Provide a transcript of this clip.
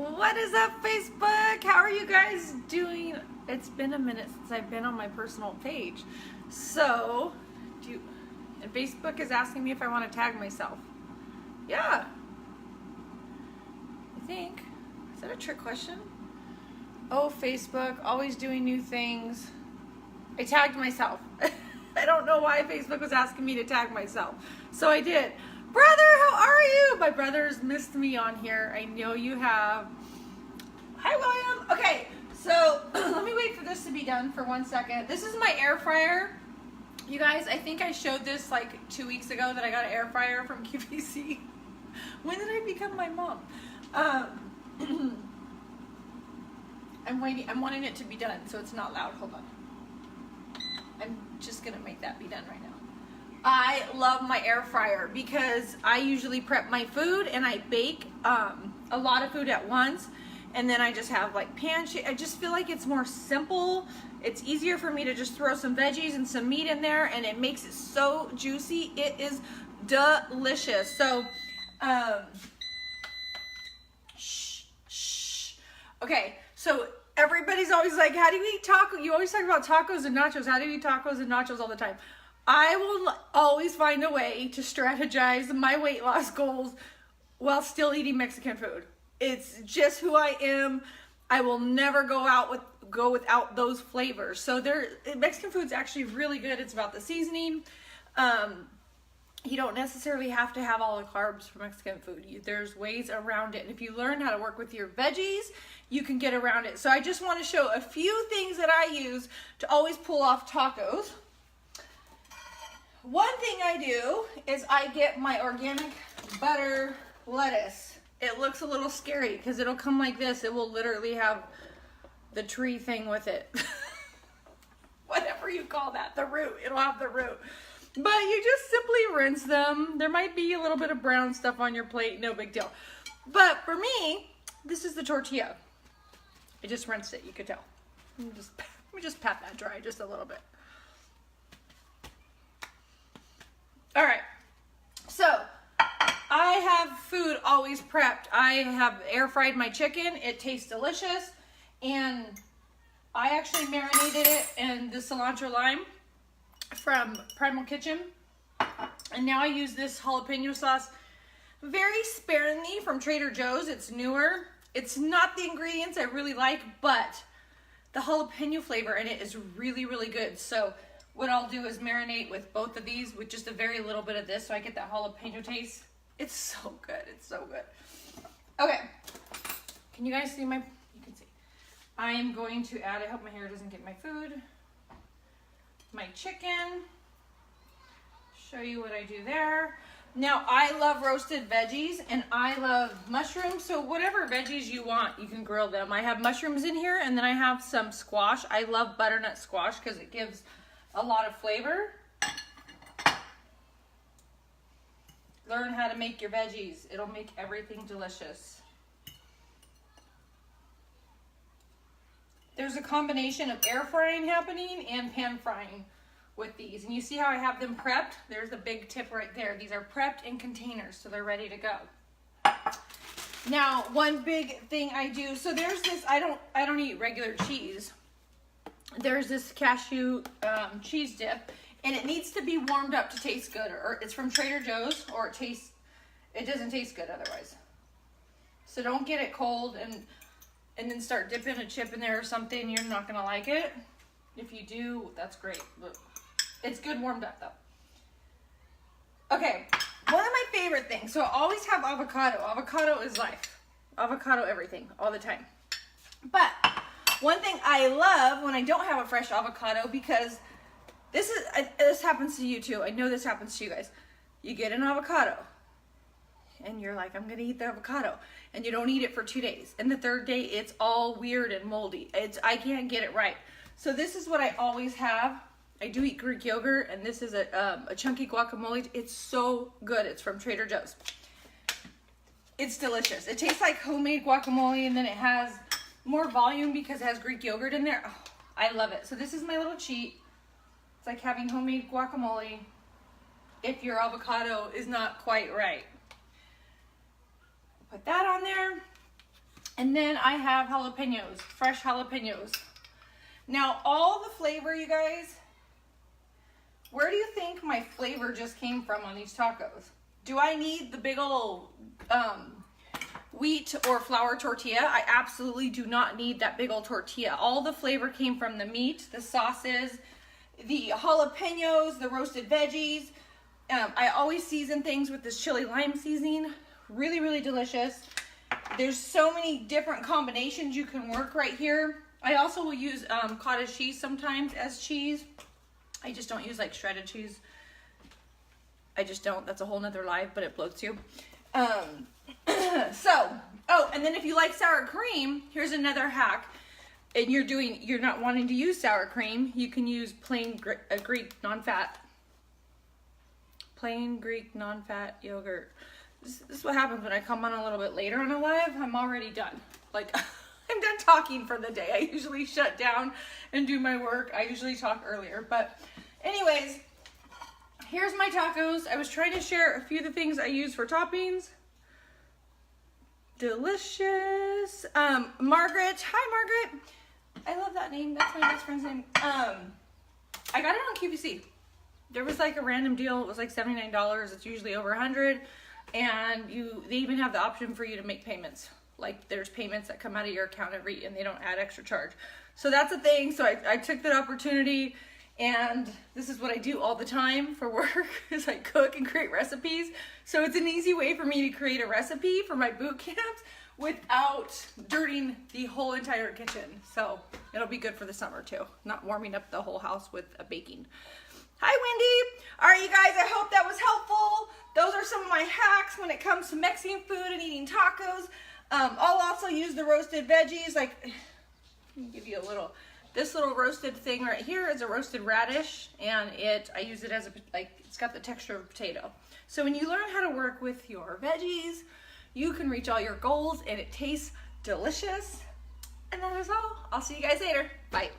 What is up, Facebook? How are you guys doing? It's been a minute since I've been on my personal page. So, and Facebook is asking me if I want to tag myself. Yeah. I think. Is that a trick question? Oh, Facebook, always doing new things. I tagged myself. I don't know why Facebook was asking me to tag myself. So I did. Brother, how are you? My brother's missed me on here. I know you have. Hi, William. Okay, so let me wait for this to be done for 1 second. This is my air fryer. You guys, I think I showed this like 2 weeks ago that I got an air fryer from QVC. When did I become my mom? I'm waiting. I'm wanting it to be done so it's not loud. Hold on. I'm just gonna make that be done right now. I love my air fryer because I usually prep my food and I bake a lot of food at once, and then I just have like I just feel like it's more simple. It's easier for me to just throw some veggies and some meat in there, and it makes it so juicy. It is delicious. So, shh. Okay, so everybody's always like, how do you eat taco? You always talk about tacos and nachos. How do you eat tacos and nachos all the time? I will always find a way to strategize my weight loss goals while still eating Mexican food. It's just who I am. I will never go without those flavors. So Mexican food's actually really good. It's about the seasoning. You don't necessarily have to have all the carbs for Mexican food. There's ways around it. And if you learn how to work with your veggies, you can get around it. So I just want to show a few things that I use to always pull off tacos. One thing I do is I get my organic butter lettuce. It looks a little scary because it'll come like this. It will literally have the tree thing with it. Whatever you call that, the root. It'll have the root. But you just simply rinse them. There might be a little bit of brown stuff on your plate, no big deal. But for me, this is the tortilla. I just rinsed it, you could tell. Let me just pat that dry just a little bit. All right, so I have food always prepped. I have air fried my chicken. It tastes delicious. And I actually marinated it in the cilantro lime from Primal Kitchen. And now I use this jalapeno sauce very sparingly from Trader Joe's. It's newer. It's not the ingredients I really like, but the jalapeno flavor in it is really, really good. So what I'll do is marinate with both of these with just a very little bit of this so I get that jalapeno taste. It's so good. It's so good. Okay. Can you guys see you can see. I am going to add, I hope my hair doesn't get my food. My chicken. Show you what I do there. Now, I love roasted veggies and I love mushrooms. So whatever veggies you want, you can grill them. I have mushrooms in here and then I have some squash. I love butternut squash because it gives a lot of flavor. Learn how to make your veggies. It'll make everything delicious. There's a combination of air frying happening and pan frying with these. And you see how I have them prepped? There's the big tip right there. These are prepped in containers, so they're ready to go. Now, one big thing I do, so there's this, I don't eat regular cheese. There's this cashew cheese dip, and it needs to be warmed up to taste good, or it's from Trader Joe's, or it doesn't taste good otherwise. So don't get it cold and then start dipping a chip in there or something. You're not gonna like it. If you do, that's great. But it's good warmed up though. Okay, one of my favorite things. So I always have avocado. Avocado is life. Avocado everything, all the time. But one thing I love when I don't have a fresh avocado, because this happens to you too. I know this happens to you guys. You get an avocado and you're like, I'm gonna eat the avocado, and you don't eat it for 2 days. And the third day it's all weird and moldy. I can't get it right. So this is what I always have. I do eat Greek yogurt, and this is a chunky guacamole. It's so good. It's from Trader Joe's. It's delicious. It tastes like homemade guacamole, and then it has more volume because it has Greek yogurt in there. Oh, I love it. So this is my little cheat. It's like having homemade guacamole if your avocado is not quite right. Put that on there. And then I have jalapenos, fresh jalapenos. Now all the flavor, you guys, where do you think my flavor just came from on these tacos? Do I need the big old wheat or flour tortilla? I absolutely do not need that big old tortilla. All the flavor came from the meat, the sauces, the jalapenos, the roasted veggies. I always season things with this chili lime seasoning. Really, really delicious. There's so many different combinations you can work right here. I also will use cottage cheese sometimes as cheese. I just don't use like shredded cheese. I just don't. That's a whole nother life, but it bloats you. And then if you like sour cream, here's another hack. And you're not wanting to use sour cream, you can use plain Greek non-fat yogurt. This is what happens when I come on a little bit later on a live. I'm already done. Like, I'm done talking for the day. I usually shut down and do my work. I usually talk earlier. But anyways, here's my tacos. I was trying to share a few of the things I use for toppings. Delicious. Margaret. Hi, Margaret. I love that name. That's my best friend's name. I got it on QVC. There was like a random deal. It was like $79. It's usually over $100. And they even have the option for you to make payments. Like there's payments that come out of your account and they don't add extra charge. So that's a thing. So I took that opportunity, and this is what I do all the time for work is I cook and create recipes. So it's an easy way for me to create a recipe for my boot camps without dirtying the whole entire kitchen. So it'll be good for the summer too. Not warming up the whole house with a baking. Hi, Wendy. All right, you guys, I hope that was helpful. Those are some of my hacks when it comes to Mexican food and eating tacos. I'll also use the roasted veggies. Like, let me give you a little, this little roasted thing right here is a roasted radish, and I use it as it's got the texture of a potato. So when you learn how to work with your veggies, you can reach all your goals, and it tastes delicious. And that is all. I'll see you guys later. Bye.